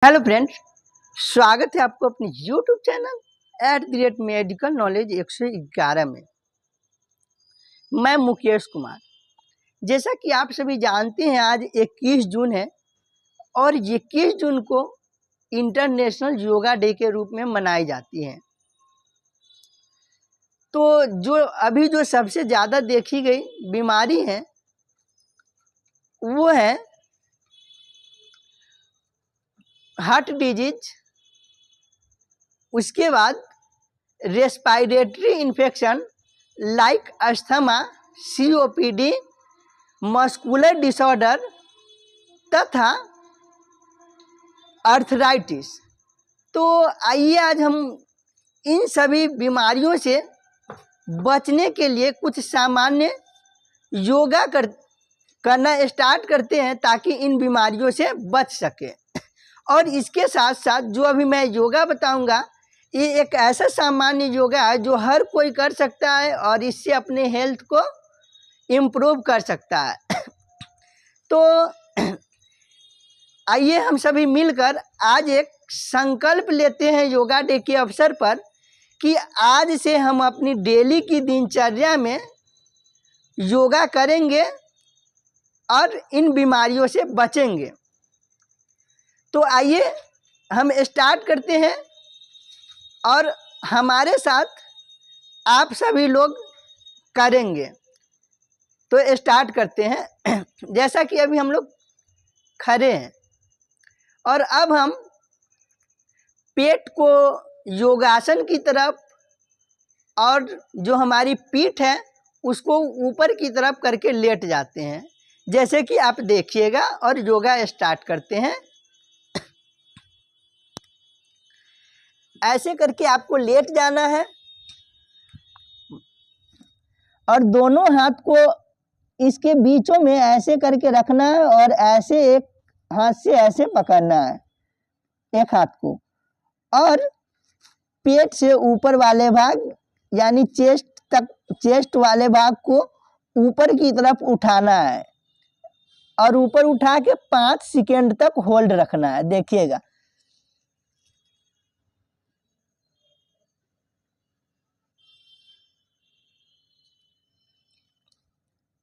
Hello friends, स्वागत है आपको अपने यूट्यूब चैनल @मेडिकल नॉलेज 111 में। मैं मुकेश कुमार। जैसा कि आप सभी जानते हैं, आज 21 जून है और 21 जून को इंटरनेशनल योगा डे के रूप में मनाई जाती है। तो जो सबसे ज़्यादा देखी गई बीमारी है वो है हार्ट डिजीज, उसके बाद respiratory infection like asthma, COPD, muscular disorder तथा आर्थराइटिस। तो आइए आज हम इन सभी बीमारियों से बचने के लिए कुछ सामान्य योगा करना स्टार्ट करते हैं ताकि इन बीमारियों से बच सके। और इसके साथ साथ जो अभी मैं योगा बताऊंगा, ये एक ऐसा सामान्य योगा है जो हर कोई कर सकता है और इससे अपने हेल्थ को इम्प्रूव कर सकता है। तो आइए हम सभी मिलकर आज एक संकल्प लेते हैं योगा डे के अवसर पर कि आज से हम अपनी डेली की दिनचर्या में योगा करेंगे और इन बीमारियों से बचेंगे। तो आइए हम स्टार्ट करते हैं और हमारे साथ आप सभी लोग करेंगे। तो स्टार्ट करते हैं। जैसा कि अभी हम लोग खड़े हैं और अब हम पेट को योगासन की तरफ और जो हमारी पीठ है उसको ऊपर की तरफ करके लेट जाते हैं, जैसे कि आप देखिएगा, और योगा स्टार्ट करते हैं। ऐसे करके आपको लेट जाना है और दोनों हाथ को इसके बीचों में ऐसे करके रखना है और ऐसे एक हाथ से ऐसे पकड़ना है एक हाथ को, और पेट से ऊपर वाले भाग यानी चेस्ट वाले भाग को ऊपर की तरफ उठाना है और ऊपर उठा के 5 सेकेंड तक होल्ड रखना है। देखिएगा,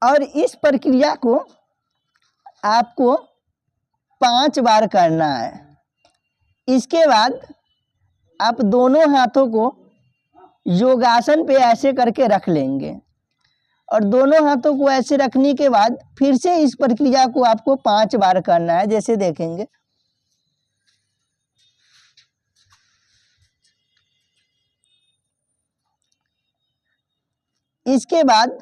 और इस प्रक्रिया को आपको 5 बार करना है। इसके बाद आप दोनों हाथों को योगासन पे ऐसे करके रख लेंगे और दोनों हाथों को ऐसे रखने के बाद फिर से इस प्रक्रिया को आपको 5 बार करना है, जैसे देखेंगे। इसके बाद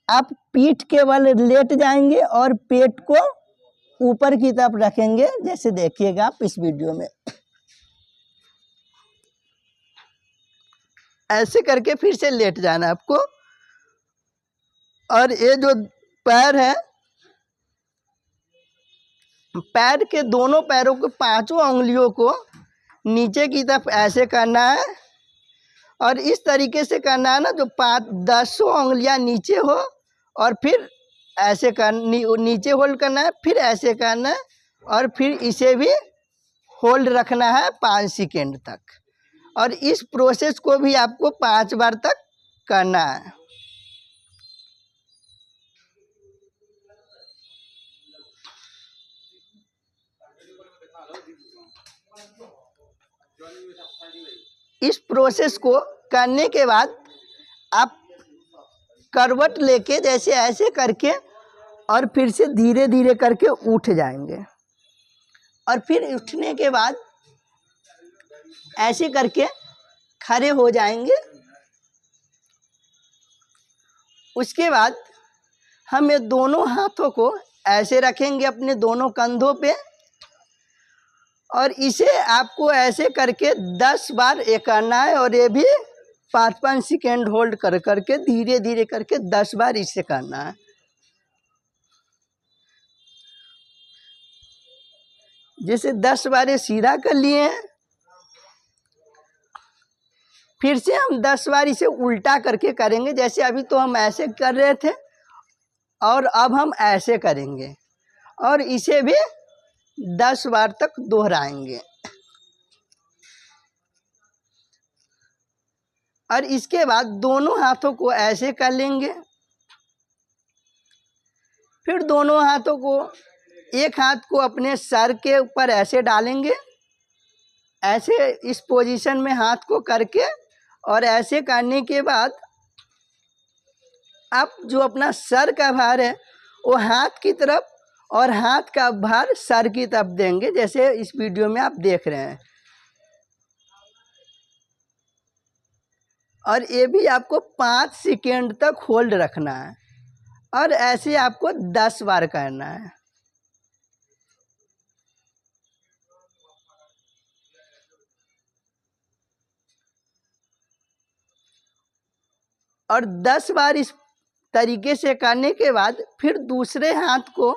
आप पीठ के बल लेट जाएंगे और पेट को ऊपर की तरफ रखेंगे, जैसे देखिएगा आप इस वीडियो में। ऐसे करके फिर से लेट जाना आपको, और ये जो पैर है, पैर के दोनों पैरों को 5 उंगलियों को नीचे की तरफ ऐसे करना है और इस तरीके से करना है ना, जो 10 उंगलियां नीचे हो और फिर ऐसे नीचे होल्ड करना है, फिर ऐसे करना है और फिर इसे भी होल्ड रखना है 5 सेकेंड तक। और इस प्रोसेस को भी आपको 5 बार तक करना है। इस प्रोसेस को करने के बाद आप करवट लेके जैसे ऐसे करके और फिर से धीरे धीरे करके उठ जाएंगे और फिर उठने के बाद ऐसे करके खड़े हो जाएंगे। उसके बाद हम ये दोनों हाथों को ऐसे रखेंगे अपने दोनों कंधों पे और इसे आपको ऐसे करके 10 बार ये करना है और ये भी 5-5 सेकेंड होल्ड कर करके धीरे धीरे करके 10 बार इसे करना है। जैसे 10 बार ये सीधा कर लिए हैं, फिर से हम 10 बार इसे उल्टा करके करेंगे। जैसे अभी तो हम ऐसे कर रहे थे और अब हम ऐसे करेंगे और इसे भी 10 बार तक दोहराएंगे। और इसके बाद दोनों हाथों को ऐसे कर लेंगे। फिर दोनों हाथों को, एक हाथ को अपने सर के ऊपर ऐसे डालेंगे, ऐसे इस पोजीशन में हाथ को करके, और ऐसे करने के बाद आप जो अपना सर का भार है वो हाथ की तरफ और हाथ का भार सर की तरफ देंगे, जैसे इस वीडियो में आप देख रहे हैं। और ये भी आपको 5 सेकेंड तक होल्ड रखना है और ऐसे आपको 10 बार करना है। और 10 बार इस तरीके से करने के बाद फिर दूसरे हाथ को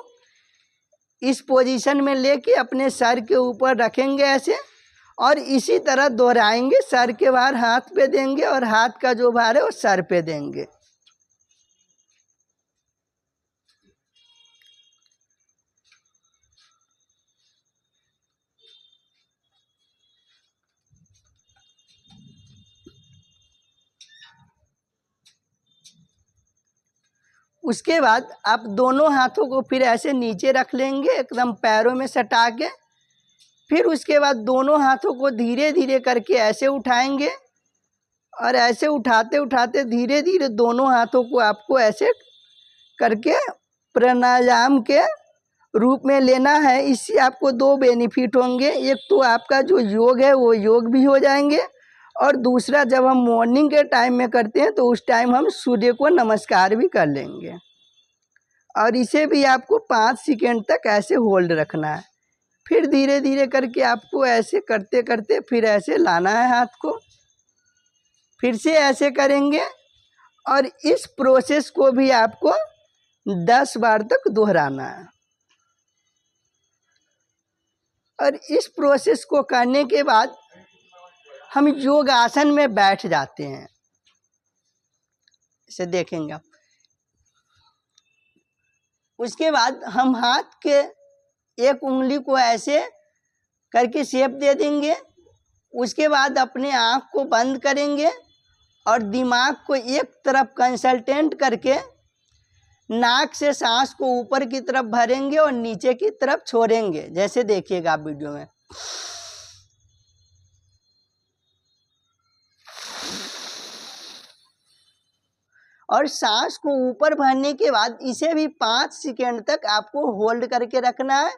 इस पोजीशन में लेके अपने सर के ऊपर रखेंगे ऐसे, और इसी तरह दोहराएंगे। सर के भार हाथ पे देंगे और हाथ का जो भार है वो सर पे देंगे। उसके बाद आप दोनों हाथों को फिर ऐसे नीचे रख लेंगे, एकदम पैरों में सटा के। फिर उसके बाद दोनों हाथों को धीरे धीरे करके ऐसे उठाएंगे, और ऐसे उठाते उठाते धीरे धीरे दोनों हाथों को आपको ऐसे करके प्राणायाम के रूप में लेना है। इससे आपको 2 बेनिफिट होंगे। एक तो आपका जो योग है वो योग भी हो जाएंगे, और दूसरा जब हम मॉर्निंग के टाइम में करते हैं तो उस टाइम हम सूर्य को नमस्कार भी कर लेंगे। और इसे भी आपको 5 सेकेंड तक ऐसे होल्ड रखना है। फिर धीरे धीरे करके आपको ऐसे करते करते फिर ऐसे लाना है हाथ को, फिर से ऐसे करेंगे, और इस प्रोसेस को भी आपको 10 बार तक दोहराना है। और इस प्रोसेस को करने के बाद हम योग आसन में बैठ जाते हैं। इसे देखेंगे आप। उसके बाद हम हाथ के एक उंगली को ऐसे करके शेप दे देंगे। उसके बाद अपने आँख को बंद करेंगे और दिमाग को एक तरफ कंसल्टेंट करके नाक से सांस को ऊपर की तरफ भरेंगे और नीचे की तरफ छोड़ेंगे, जैसे देखिएगा आप वीडियो में। और सांस को ऊपर भरने के बाद इसे भी 5 सेकेंड तक आपको होल्ड करके रखना है,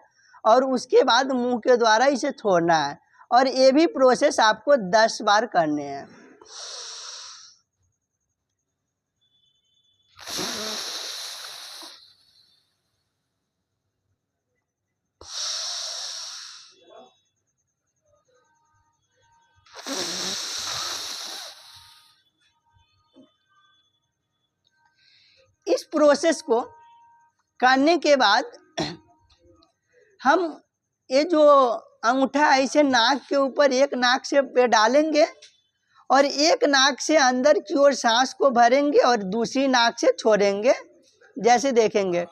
और उसके बाद मुंह के द्वारा इसे छोड़ना है। और ये भी प्रोसेस आपको 10 बार करने हैं। इस प्रोसेस को करने के बाद हम ये जो अंगूठा ऐसे नाक के ऊपर एक नाक से पे डालेंगे, और एक नाक से अंदर की ओर सांस को भरेंगे और दूसरी नाक से छोड़ेंगे, जैसे देखेंगे।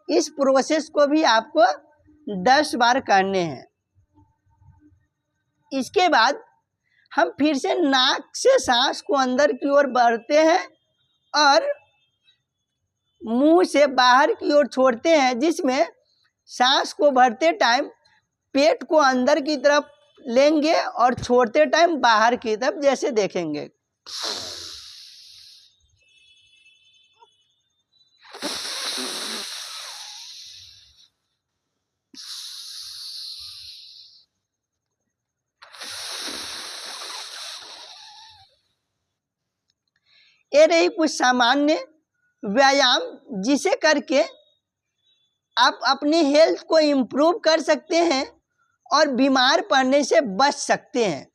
इस प्रोसेस को भी आपको 10 बार करने हैं। इसके बाद हम फिर से नाक से सांस को अंदर की ओर भरते हैं और मुंह से बाहर की ओर छोड़ते हैं, जिसमें सांस को भरते टाइम पेट को अंदर की तरफ लेंगे और छोड़ते टाइम बाहर की तरफ, जैसे देखेंगे। ये रही कुछ सामान्य व्यायाम, जिसे करके आप अपनी हेल्थ को इम्प्रूव कर सकते हैं और बीमार पड़ने से बच सकते हैं।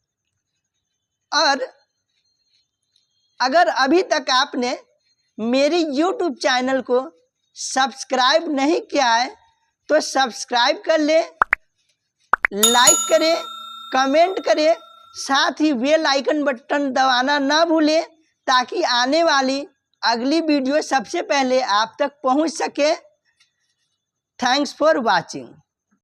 और अगर अभी तक आपने मेरी YouTube चैनल को सब्सक्राइब नहीं किया है तो सब्सक्राइब कर ले, लाइक करें, कमेंट करें, साथ ही बेल आइकन बटन दबाना ना भूलें ताकि आने वाली अगली वीडियो सबसे पहले आप तक पहुंच सके। Thanks for watching.